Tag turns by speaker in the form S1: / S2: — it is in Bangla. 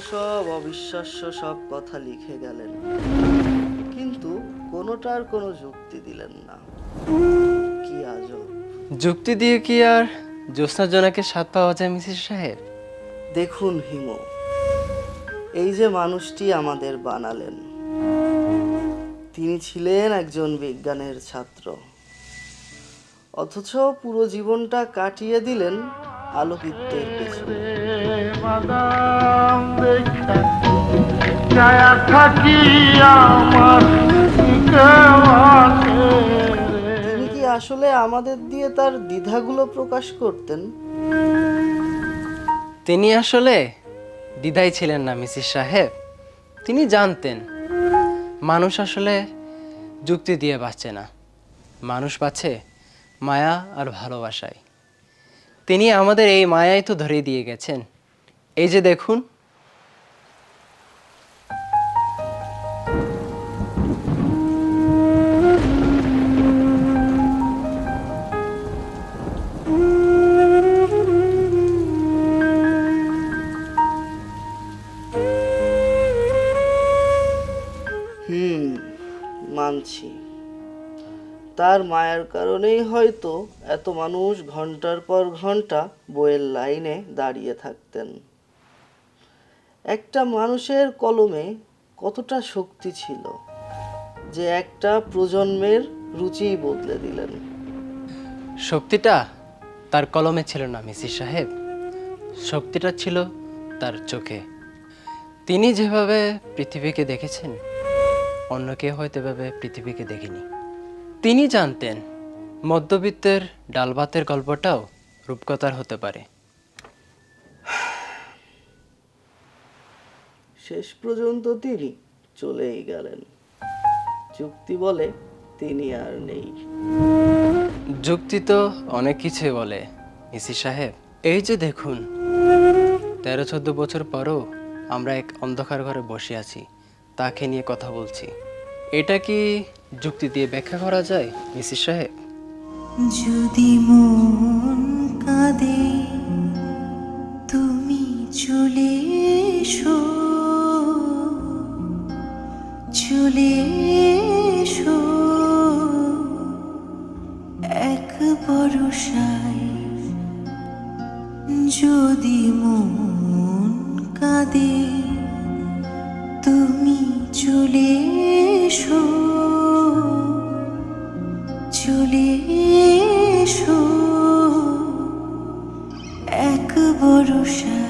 S1: সব অবিশ্বাস্য সব কথা লিখে গেলেন, কিন্তু কোনোটার কোনো যুক্তি দিলেন না। কি আজব!
S2: যুক্তি দিয়ে কি আর জ্যোৎস্না জোনাকে স্বাদ পাওয়া যায় মিসেস সাহেব?
S1: দেখুন হিমু, এই যে মানুষটি আমাদের বানালেন, তিনি ছিলেন একজন বিজ্ঞানের ছাত্র, অথচ পুরো জীবনটা কাটিয়ে দিলেন আলোকিত্যের পেছনে। তিনি কি আসলে আমাদের দিয়ে তার দ্বিধাগুলো প্রকাশ করতেন?
S2: তিনি আসলে দ্বিধায় ছিলেন না মিসেস সাহেব। তিনি জানতেন মানুষ আসলে যুক্তি দিয়ে বাঁচছে না, মানুষ বাঁচে মায়া আর ভালোবাসায়। তিনি আমাদের এই মায়াই তো ধরিয়ে দিয়ে গেছেন। এই যে দেখুন,
S1: মানছি, তার মায়ার কারণেই হয়তো এত মানুষ ঘন্টার পর ঘন্টা বইয়ের লাইনে দাঁড়িয়ে থাকতেন। একটা মানুষের কলমে কতটা শক্তি ছিল যে একটা প্রজন্মের রুচিই বদলে দিলেন।
S2: শক্তিটা তার কলমে ছিল না মিসেস সাহেব, শক্তিটা ছিল তার চোখে। তিনি যেভাবে পৃথিবীকে দেখেছেন, অন্য কেউ হয়তো এভাবে পৃথিবীকে দেখেনি। তিনি জানতেন মধ্যবিত্তের ডাল ভাতের গল্পটাও রূপকথার হতে পারে।
S1: শেষ পর্যন্ত তিনি চলেই গেলেন। যুক্তি বলে তিনি আর নেই।
S2: যুক্তি তো অনেক কিছুই বলে মিসি সাহেব। এই যে দেখুন, 13-14 বছর পরও আমরা এক অন্ধকার ঘরে বসে আছি, তাকে নিয়ে কথা বলছি। এটা কি যুক্তি দিয়ে ব্যাখ্যা করা যায় মিসি সাহেব?
S3: যদি মন কাঁদে তুমি চলে এসো, চলে এসো এক ভরসায়। যদি মন কাঁদে তুমি চলে এসো, চলে এসো এক ভরসায়।